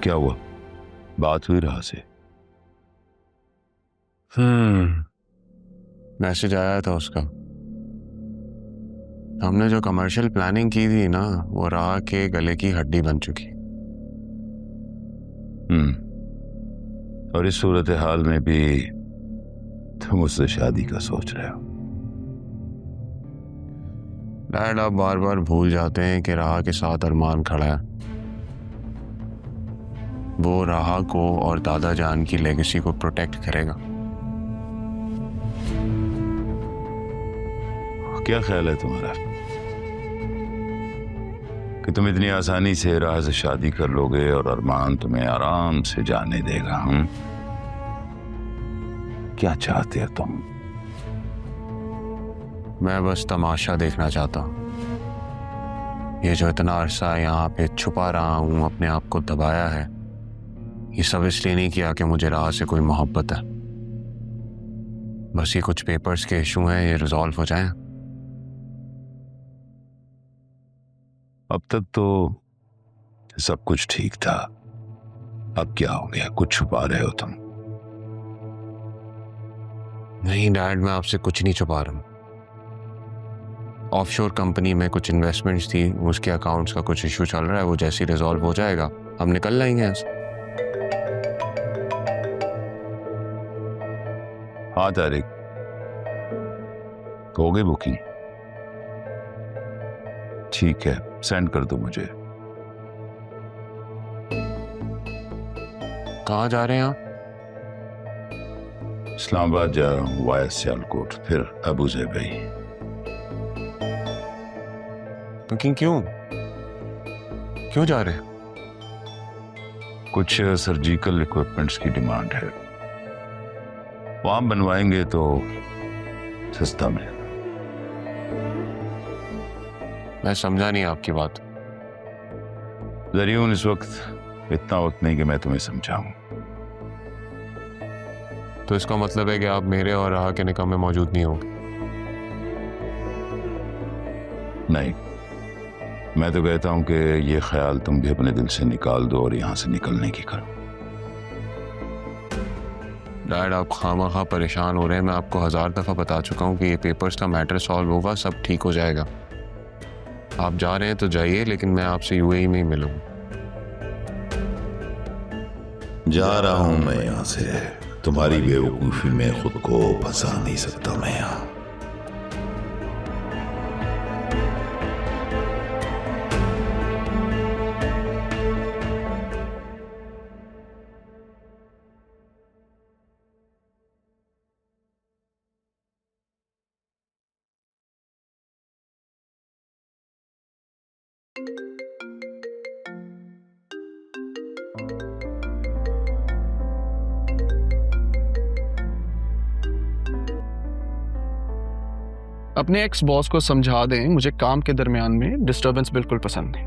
क्या हुआ? बात हुई राह से? मैसेज आया था उसका। हमने जो कमर्शियल प्लानिंग की थी ना, वो राह के गले की हड्डी बन चुकी। और इस सूरत हाल में भी तुम उससे शादी का सोच रहे हो? डैड, आप बार बार भूल जाते हैं कि राह के साथ अरमान खड़ा है। वो राह को और दादा जान की लेगेसी को प्रोटेक्ट करेगा। क्या ख्याल है तुम्हारा कि तुम इतनी आसानी से राह से शादी कर लोगे और अरमान तुम्हें आराम से जाने देगा? हम क्या चाहते हो तुम? मैं बस तमाशा देखना चाहता हूं। ये जो इतना अरसा यहाँ पे छुपा रहा हूं, अपने आप को दबाया है, ये सब इसलिए नहीं किया कि मुझे राह से कोई मोहब्बत है। बस ये कुछ पेपर्स के इशू हैं, ये रिजॉल्व हो जाएं। अब तक तो सब कुछ ठीक था, अब क्या हो गया? कुछ छुपा रहे हो तुम? नहीं डैड, मैं आपसे कुछ नहीं छुपा रहा हूं। ऑफशोर कंपनी में कुछ इन्वेस्टमेंट्स थी, उसके अकाउंट्स का कुछ इशू चल रहा है। वो जैसे ही रिजॉल्व हो जाएगा हम निकल जाएंगे ऐसे। हाँ तारिक, हो गई बुकिंग? ठीक है, सेंड कर दो मुझे। कहाँ जा रहे हैं आप? इस्लामाबाद जा रहा हूँ वाया सियालकोट, फिर अबू ज़ेबी। बुकिंग क्यों क्यों जा रहे हैं? कुछ सर्जिकल इक्विपमेंट्स की डिमांड है, वहां बनवाएंगे तो सस्ता मिलेगा। मैं समझा नहीं आपकी बात। जरियून, इस वक्त इतना वक्त नहीं कि मैं तुम्हें समझाऊं। तो इसका मतलब है कि आप मेरे और राह के निकाह में मौजूद नहीं होंगे? नहीं, मैं तो कहता हूं कि ये ख्याल तुम भी अपने दिल से निकाल दो और यहां से निकलने की करो। डैड, आप खामखा परेशान हो रहे हैं। मैं आपको 1000 दफ़ा बता चुका हूँ कि ये पेपर्स का मैटर सॉल्व होगा, सब ठीक हो जाएगा। आप जा रहे हैं तो जाइए, लेकिन मैं आपसे यूएई में ही मिलूंगा। जा रहा हूं मैं यहां से, तुम्हारी बेवकूफी में खुद को फंसा नहीं सकता मैं यहां। अपने एक्स बॉस को समझा दें, मुझे काम के दरमियान में डिस्टरबेंस बिल्कुल पसंद नहीं।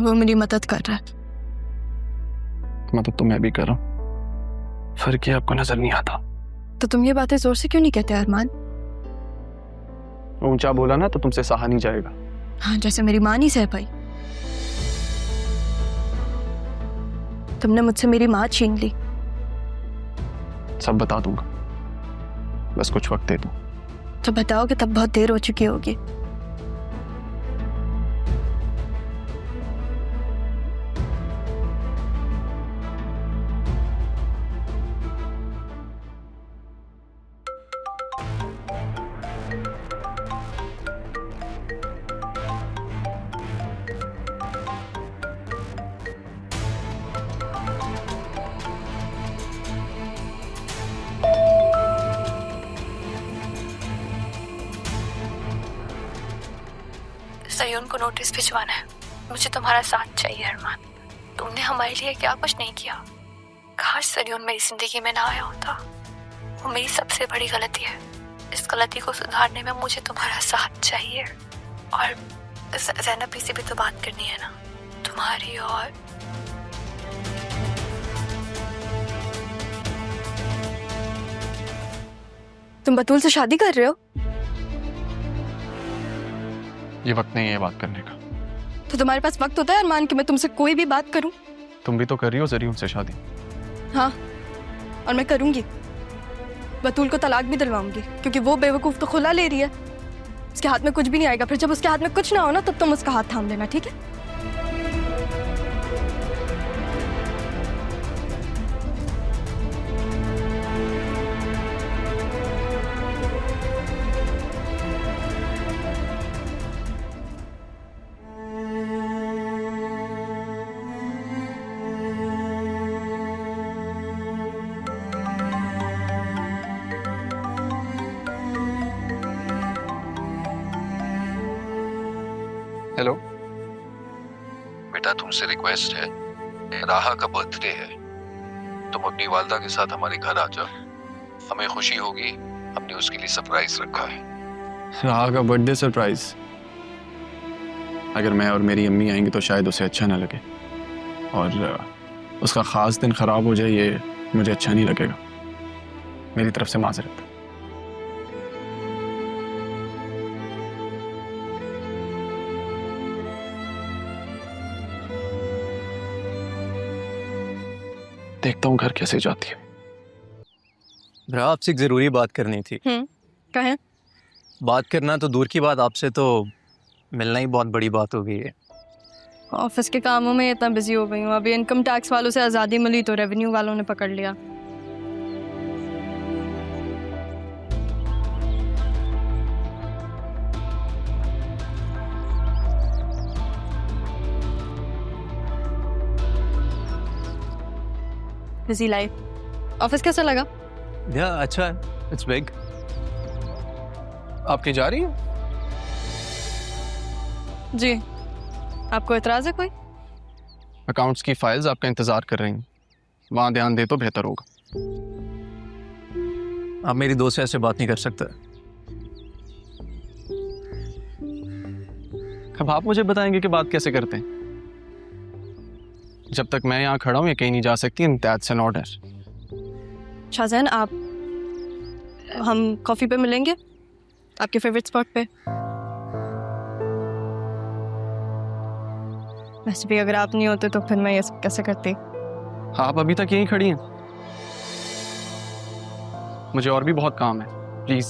वो मेरी मदद कर रहा है। मदद तो मैं भी कर रहा हूँ, फर्क ये आपको नजर नहीं आता। तो तुम ये बातें जोर से क्यों नहीं कहते अरमान? ऊंचा बोला ना तो तुमसे सहा नहीं जाएगा। हाँ, जैसे मेरी माँ नहीं सह पाई। तुमने मुझसे मेरी माँ छीन ली। सब बता दूंगा, बस कुछ वक्त दे दो। तो बताओगे तब बहुत देर हो चुकी होगी। सयून को नोटिस भिजवाना है। मुझे तुम्हारा साथ चाहिए अरमान। तुमने हमारे लिए क्या कुछ नहीं किया। काश सयून मेरी जिंदगी में ना आया होता। वो मेरी सबसे बड़ी गलती है। इस गलती को सुधारने में मुझे तुम्हारा साथ चाहिए। और ज़ैनब से भी तो बात करनी है ना, तुम्हारी। और तुम बतूल से शादी कर रहे हो? ये वक्त नहीं है बात करने का। तो तुम्हारे पास वक्त होता है अरमान कि मैं तुमसे कोई भी बात करूं? तुम भी तो कर रही हो जरियून से शादी। हाँ, और मैं करूँगी। बतूल को तलाक भी दिलवाऊंगी, क्योंकि वो बेवकूफ़ तो खुला ले रही है। उसके हाथ में कुछ भी नहीं आएगा। फिर जब उसके हाथ में कुछ ना हो ना, तब तुम उसका हाथ थाम लेना, ठीक है? हेलो। बेटा तुमसे रिक्वेस्ट है, राहा का बर्थडे है, तुम अपनी वालदा के साथ हमारे घर आ जाओ, हमें खुशी होगी। हमने उसके लिए सरप्राइज रखा है। राहा का बर्थडे सरप्राइज? अगर मैं और मेरी अम्मी आएंगे तो शायद उसे अच्छा ना लगे, और उसका ख़ास दिन ख़राब हो जाए ये मुझे अच्छा नहीं लगेगा। मेरी तरफ से माजरत। देखता हूँ घर कैसे जाती है। भरा, आपसे एक ज़रूरी बात करनी थी। कहें। बात करना तो दूर की बात, आपसे तो मिलना ही बहुत बड़ी बात हो गई है। ऑफिस के कामों में इतना बिजी हो गई हूँ। अभी इनकम टैक्स वालों से आज़ादी मिली तो रेवेन्यू वालों ने पकड़ लिया। Busy life. ऑफिस कैसा लगा? या अच्छा है, इट्स बिग। आपकी जा रही है? जी। आपको एतराज़ है कोई? अकाउंट्स की फाइल्स आपका इंतज़ार कर रही हैं, वहाँ ध्यान दे तो बेहतर होगा। आप मेरी दोस्त से ऐसे बात नहीं कर सकते। अब आप मुझे बताएंगे कि बात कैसे करते हैं? जब तक मैं यहाँ खड़ा हूँ ये कहीं नहीं जा सकती। And that's an order. Shah Jahan, हम कॉफ़ी पे मिलेंगे आपके फेवरेट स्पॉट पे। वैसे भी अगर आप नहीं होते तो फिर मैं ये सब कैसे करती? आप अभी तक यहीं खड़ी हैं। मुझे और भी बहुत काम है, please.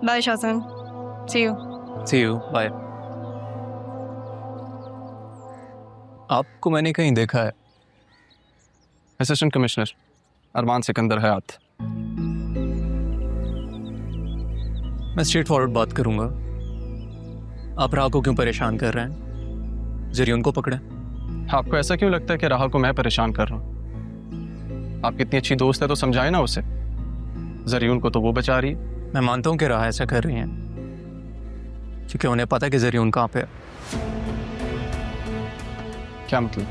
Bye Shahjahan, see you. Bye. आपको मैंने कहीं देखा है। Assistant commissioner Armaan Sikandar Hayat. मैं स्ट्रेट फॉरवर्ड बात करूंगा। आप राह को क्यों परेशान कर रहे हैं? जरियून को पकड़े। आपको ऐसा क्यों लगता है कि राह को मैं परेशान कर रहा हूँ? आप कितनी अच्छी दोस्त है तो समझाए ना उसे। जरियून को तो वो बचा रही है। मैं मानता हूँ कि राह ऐसा कर रही हैं क्योंकि उन्हें पता है कि जरियून कहाँ पे है। क्या मतलब?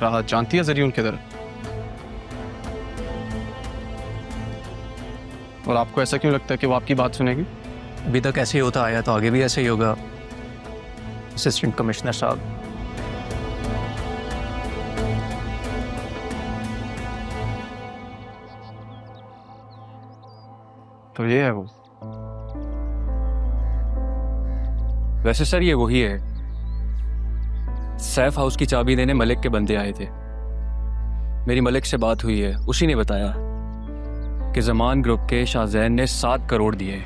राह जानती है जरियून किधर? और आपको ऐसा क्यों लगता है कि वो आपकी बात सुनेगी? अभी तक ऐसे ही होता आया तो आगे भी ऐसे ही होगा असिस्टेंट कमिश्नर साहब। तो ये है वो। वैसे सर ये वही है। सैफ हाउस की चाबी देने मलिक के बंदे आए थे। मेरी मलिक से बात हुई है, उसी ने बताया कि जमान ग्रुप के शाहजैन ने 7 करोड़ दिए।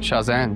शाहजैन